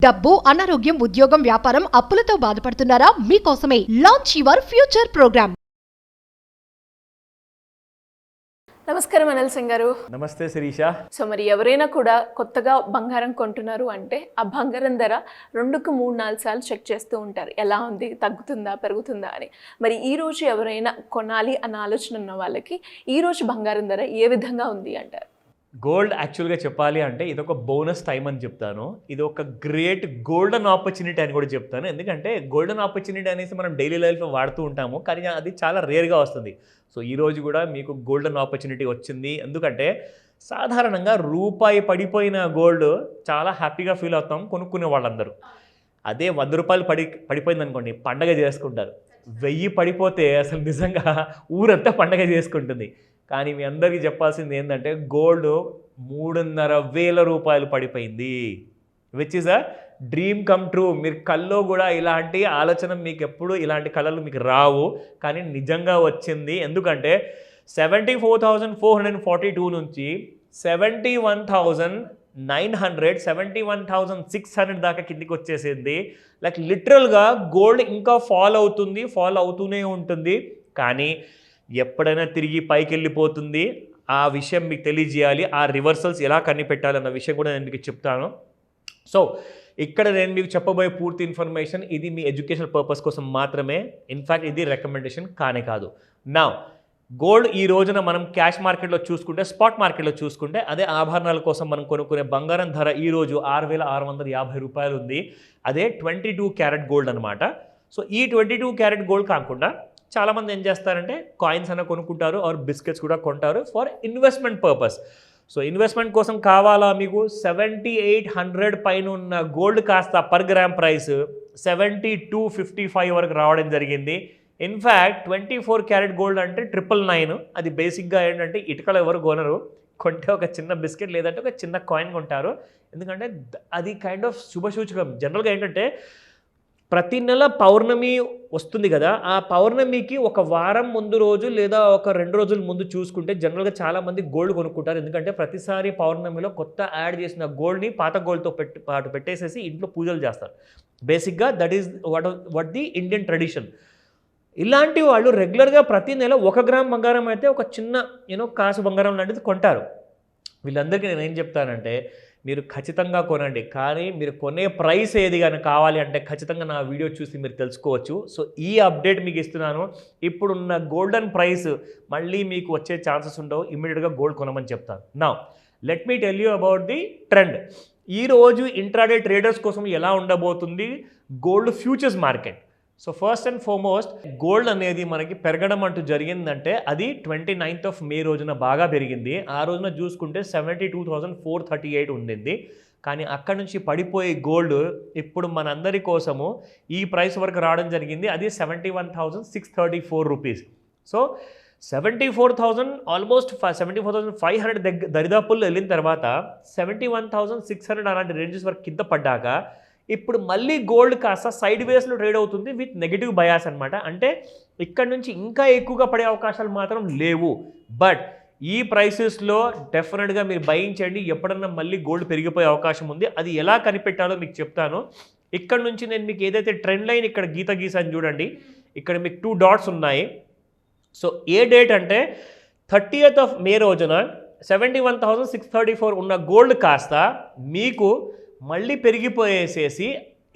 డబ్బు, అనారోగ్యం, ఉద్యోగం, వ్యాపారం, అప్పులతో బాధపడుతున్నారా? మీకోసమే లాంచ్ యువర్ ఫ్యూచర్ ప్రోగ్రామ్. నమస్కారం అనిల్ సింగ్ గారు. నమస్తే శిరీష. సో మరి ఎవరైనా కూడా కొత్తగా బంగారం కొంటున్నారు అంటే ఆ బంగారం ధర 2-3-4 సార్లు చెక్ చేస్తూ ఉంటారు, ఎలా ఉంది, తగ్గుతుందా, పెరుగుతుందా అని. మరి ఈ రోజు ఎవరైనా కొనాలి అన్న ఆలోచన ఉన్న వాళ్ళకి ఈ రోజు బంగారం ధర ఏ విధంగా ఉంది అంటారు? గోల్డ్ యాక్చువల్గా చెప్పాలి అంటే ఇది ఒక బోనస్ టైం అని చెప్తాను. ఇది ఒక గ్రేట్ గోల్డెన్ ఆపర్చునిటీ అని కూడా చెప్తాను. ఎందుకంటే గోల్డెన్ ఆపర్చునిటీ అనేసి మనం డైలీ లైఫ్లో వాడుతూ ఉంటాము, కానీ అది చాలా రేర్గా వస్తుంది. సో ఈరోజు కూడా మీకు గోల్డెన్ ఆపర్చునిటీ వచ్చింది. ఎందుకంటే సాధారణంగా రూపాయి పడిపోయిన గోల్డ్ చాలా హ్యాపీగా ఫీల్ అవుతాం కొనుక్కునే వాళ్ళందరూ. అదే 100 రూపాయలు పడిపోయింది అనుకోండి, పండగ చేసుకుంటారు. 1000 పడిపోతే అసలు నిజంగా ఊరంతా పండగ చేసుకుంటుంది. కానీ మీ అందరికీ చెప్పాల్సింది ఏంటంటే గోల్డ్ 3,500 రూపాయలు పడిపోయింది, which is a dream come true. మీరు కల్లో కూడా ఇలాంటి ఆలోచన మీకు ఎప్పుడు ఇలాంటి కళలు మీకు రావు, కానీ నిజంగా వచ్చింది. ఎందుకంటే 74,442 నుంచి 71,900, 71,600 దాకా కిందికి వచ్చేసింది. లైక్ లిటరల్గా గోల్డ్ ఇంకా ఫాలో అవుతూనే ఉంటుంది. కానీ ఎప్పుడైనా తిరిగి పైకి వెళ్ళిపోతుంది. ఆ విషయం మీకు తెలియజేయాలి. ఆ రివర్సల్స్ ఎలా కనిపెట్టాలన్న విషయం కూడా నేను మీకు చెప్తాను. సో ఇక్కడ నేను మీకు చెప్పబోయే పూర్తి ఇన్ఫర్మేషన్ ఇది మీ ఎడ్యుకేషనల్ పర్పస్ కోసం మాత్రమే. ఇన్ఫ్యాక్ట్ ఇది రికమెండేషన్ కానే కాదు. నా గోల్డ్ ఈ రోజున మనం క్యాష్ మార్కెట్లో చూసుకుంటే, స్పాట్ మార్కెట్లో చూసుకుంటే, అదే ఆభరణాల కోసం మనం కొనుక్కునే బంగారం ధర ఈరోజు 6,650 రూపాయలు ఉంది. అదే 22 క్యారెట్ గోల్డ్ అనమాట. సో ఈ 22 క్యారెట్ గోల్డ్ కాకుండా చాలామంది ఏం చేస్తారంటే కాయిన్స్ అన్న కొనుక్కుంటారు, ఆర్ బిస్కెట్స్ కూడా కొంటారు for investment purpose. So investment కోసం కావాలా మీకు 7,800 పైన ఉన్న గోల్డ్ కాస్త పర్ గ్రామ్ ప్రైస్ 7,255 వరకు రావడం జరిగింది. ఇన్ఫ్యాక్ట్ 24 క్యారెట్ గోల్డ్ అంటే 999. అది బేసిక్గా ఏంటంటే ఇటుకలు ఎవరు కొనరు, కొంటే ఒక చిన్న బిస్కెట్ లేదంటే ఒక చిన్న కాయిన్ కొంటారు. ఎందుకంటే అది కైండ్ ఆఫ్ శుభసూచకం. జనరల్గా ఏంటంటే ప్రతి నెల పౌర్ణమి వస్తుంది కదా, ఆ పౌర్ణమికి ఒక వారం ముందు రోజు లేదా ఒక 2 రోజుల ముందు చూసుకుంటే జనరల్గా చాలామంది గోల్డ్ కొనుక్కుంటారు. ఎందుకంటే ప్రతిసారి పౌర్ణమిలో కొత్త యాడ్ చేసిన గోల్డ్ని పాత గోల్డ్తో పాటు పెట్టేసేసి ఇంట్లో పూజలు చేస్తారు. బేసిక్గా that is what the Indian tradition. ఇలాంటి వాళ్ళు రెగ్యులర్గా ప్రతి నెల 1 గ్రామ్ బంగారం అయితే ఒక చిన్న కాసు బంగారం లాంటిది కొంటారు. వీళ్ళందరికీ నేను ఏం చెప్తానంటే మీరు ఖచ్చితంగా కొనండి, కానీ మీరు కొనే ప్రైస్ ఏది కానీ కావాలి అంటే ఖచ్చితంగా నా వీడియో చూసి మీరు తెలుసుకోవచ్చు. సో ఈ అప్డేట్ మీకు ఇస్తున్నాను. ఇప్పుడున్న గోల్డెన్ ప్రైస్ మళ్ళీ మీకు వచ్చే ఛాన్సెస్ ఉండవు. ఇమ్మీడియట్గా గోల్డ్ కొనమని చెప్తాను. Now let me tell you about the trend. ఈరోజు ఇంట్రాడే ట్రేడర్స్ కోసం ఎలా ఉండబోతుంది gold futures market. So first and foremost gold అనేది మనకి పెరగడం అంటూ జరిగిందంటే అది 29th మే రోజున బాగా పెరిగింది. ఆ రోజున చూసుకుంటే 72,438 ఉండింది. కానీ అక్కడ నుంచి పడిపోయే గోల్డ్ ఇప్పుడు మనందరి కోసము ఈ ప్రైస్ వరకు రావడం జరిగింది. అది 71,634 రూపీస్. సో 74,000 ఆల్మోస్ట్ 74,500 దరిదాపుల్లో వెళ్ళిన తర్వాత 71,600 అలాంటి రేంజెస్ వరకు కింద పడ్డాక ఇప్పుడు మళ్ళీ గోల్డ్ కాస్త సైడ్ వేస్లో ట్రేడ్ అవుతుంది విత్ నెగిటివ్ బయాస్ అనమాట. అంటే ఇక్కడ నుంచి ఇంకా ఎక్కువగా పడే అవకాశాలు మాత్రం లేవు. బట్ ఈ ప్రైసెస్లో డెఫినెట్గా మీరు బయింగ్ చేయండి. ఎప్పుడన్నా మళ్ళీ గోల్డ్ పెరిగిపోయే అవకాశం ఉంది. అది ఎలా కనిపెట్టాలో మీకు చెప్తాను. ఇక్కడ నుంచి నేను మీకు ఏదైతే ట్రెండ్ లైన్ ఇక్కడ గీసాను చూడండి, ఇక్కడ మీకు 2 డాట్స్ ఉన్నాయి. సో ఏ డేట్ అంటే 30th మే రోజున 71,634 ఉన్న గోల్డ్ కాస్త మీకు మళ్ళీ పెరిగిపోయేసేసి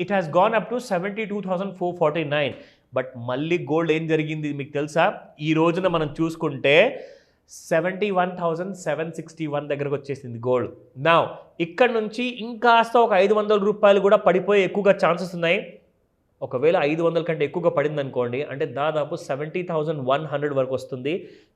it has gone up to 72,449. But మళ్ళీ గోల్డ్ ఏం జరిగింది మీకు తెలుసా? ఈ రోజున మనం చూసుకుంటే 71,761 దగ్గరకు వచ్చేసింది గోల్డ్. నా ఇక్కడ నుంచి ఇంకాస్త ఒక 500 రూపాయలు కూడా పడిపోయే ఎక్కువగా ఛాన్సెస్ ఉన్నాయి. ఒకవేళ 500 కంటే ఎక్కువగా పడింది అనుకోండి అంటే దాదాపు 70,100 వరకు వస్తుంది.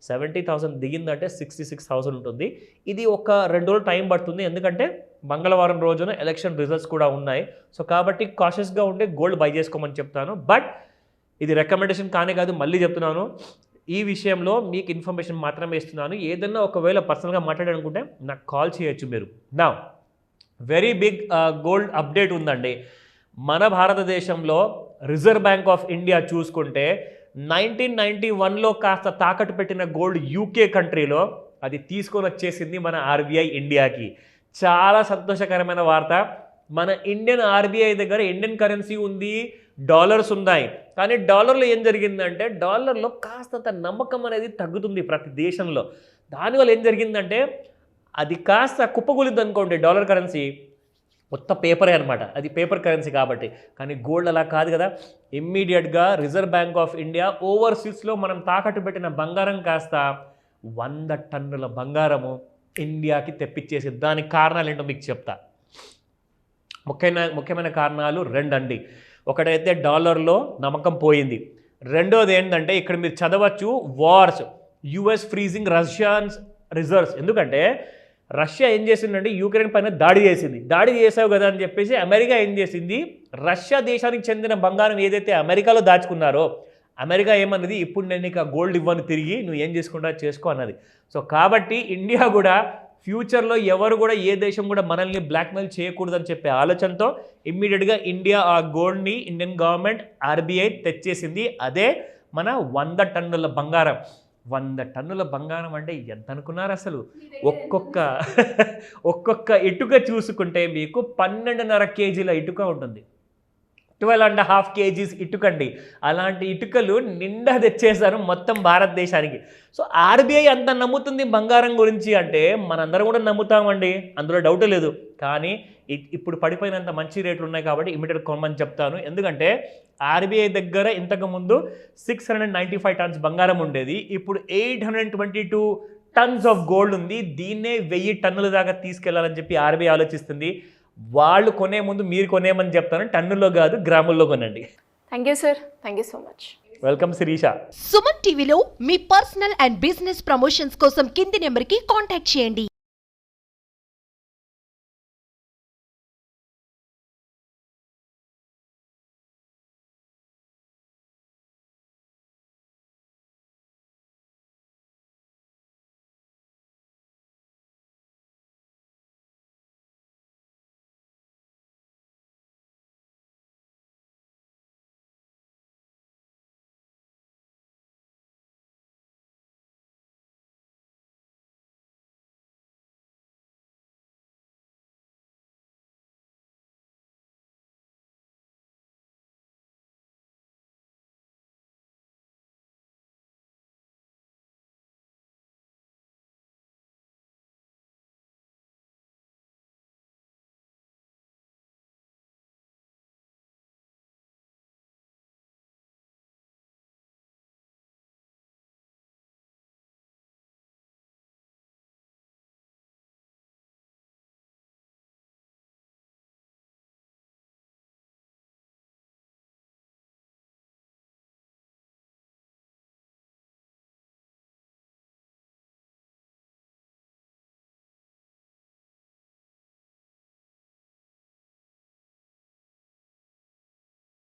70,000 దిగిందంటే 66,000 ఉంటుంది. ఇది ఒక 2 రోజులు టైం పడుతుంది, ఎందుకంటే మంగళవారం రోజున ఎలక్షన్ రిజల్ట్స్ కూడా ఉన్నాయి. సో కాబట్టి కాషియస్గా ఉంటే గోల్డ్ బై చేసుకోమని చెప్తాను. బట్ ఇది రికమెండేషన్ కానే కాదు, మళ్ళీ చెప్తున్నాను. ఈ విషయంలో మీకు ఇన్ఫర్మేషన్ మాత్రమే ఇస్తున్నాను. ఏదన్నా ఒకవేళ పర్సనల్గా మాట్లాడాలనుకుంటే నాకు కాల్ చేయొచ్చు మీరు. నా వెరీ బిగ్ గోల్డ్ అప్డేట్ ఉందండి. మన భారతదేశంలో రిజర్వ్ బ్యాంక్ ఆఫ్ ఇండియా చూసుకుంటే 1991లో కాస్త తాకట్టు పెట్టిన గోల్డ్ యూకే కంట్రీలో అది తీసుకొని వచ్చేసింది మన ఆర్బీఐ ఇండియాకి. చాలా సంతోషకరమైన వార్త. మన ఇండియన్ ఆర్బీఐ దగ్గర ఇండియన్ కరెన్సీ ఉంది, డాలర్స్ ఉన్నాయి. కానీ డాలర్లో ఏం జరిగిందంటే డాలర్లో కాస్తంత నమ్మకం అనేది తగ్గుతుంది ప్రతి దేశంలో. దానివల్ల ఏం జరిగిందంటే అది కాస్త కుప్పకూలింది అనుకోండి డాలర్ కరెన్సీ, మొత్తం పేపరే అనమాట, అది పేపర్ కరెన్సీ కాబట్టి. కానీ గోల్డ్ అలా కాదు కదా. ఇమ్మీడియట్గా రిజర్వ్ బ్యాంక్ ఆఫ్ ఇండియా ఓవర్సీస్లో మనం తాకట్టు పెట్టిన బంగారం కాస్త 100 టన్నుల బంగారము ఇండియాకి తెప్పించేసి. దానికి కారణాలు ఏంటో మీకు చెప్తా. ముఖ్యమైన కారణాలు 2 అండి. ఒకటైతే డాలర్లో నమ్మకం పోయింది, రెండోది ఏంటంటే ఇక్కడ మీరు చదవచ్చు వార్స్, యుఎస్ ఫ్రీజింగ్ రష్యాన్స్ రిజర్వ్స్. ఎందుకంటే రష్యా ఏం చేసిందంటే యూక్రెయిన్ పైన దాడి చేసావు కదా అని చెప్పేసి అమెరికా ఏం చేసింది, రష్యా దేశానికి చెందిన బంగారం ఏదైతే అమెరికాలో దాచుకున్నారో అమెరికా ఏమన్నది, ఇప్పుడు నేను నీకు ఆ గోల్డ్ ఇవ్వను తిరిగి, నువ్వు ఏం చేసుకుంటా చేసుకో అన్నది. సో కాబట్టి ఇండియా కూడా ఫ్యూచర్లో ఎవరు కూడా ఏ దేశం కూడా మనల్ని బ్లాక్మెయిల్ చేయకూడదని చెప్పే ఆలోచనతో ఇమ్మీడియట్గా ఇండియా ఆ గోల్డ్ని ఇండియన్ గవర్నమెంట్ ఆర్బీఐ తెచ్చేసింది. అదే మన 100 టన్నుల బంగారం. 100 టన్నుల బంగారం అంటే ఎంత అనుకున్నారు అసలు? ఒక్కొక్క ఇటుక చూసుకుంటే మీకు 12.5 కేజీల ఇటుక ఉంటుంది, 12.5 కేజీస్ ఇటుకండి. అలాంటి ఇటుకలు నిండా తెచ్చేశారు మొత్తం భారతదేశానికి. సో ఆర్బీఐ అంత నమ్ముతుంది బంగారం గురించి అంటే మనందరం కూడా నమ్ముతామండి, అందులో డౌట్ లేదు. కానీ ఇప్పుడు పడిపోయినంత మంచి రేట్లు ఉన్నాయి కాబట్టి ఇమీడియట్ కొనమని చెప్తాను. ఎందుకంటే ఆర్బీఐ దగ్గర ఇంతకుముందు 695 టన్స్ బంగారం ఉండేది, ఇప్పుడు 822 టన్స్ ఆఫ్ గోల్డ్ ఉంది. దీన్నే 1000 టన్నుల దాకా తీసుకెళ్లాలని చెప్పి ఆర్బీఐ ఆలోచిస్తుంది. వాళ్ళు కొనే ముందు మీరు కొనేమని చెప్తాను, టన్నుల్లో కాదు గ్రాముల్లో కొనండి. Thank you sir, thank you so much. Welcome Sirisha. Suman టీవీలో మీ పర్సనల్ అండ్ బిజినెస్ ప్రమోషన్స్ కోసం కింది నెంబర్కి కాంటాక్ట్ చేయండి.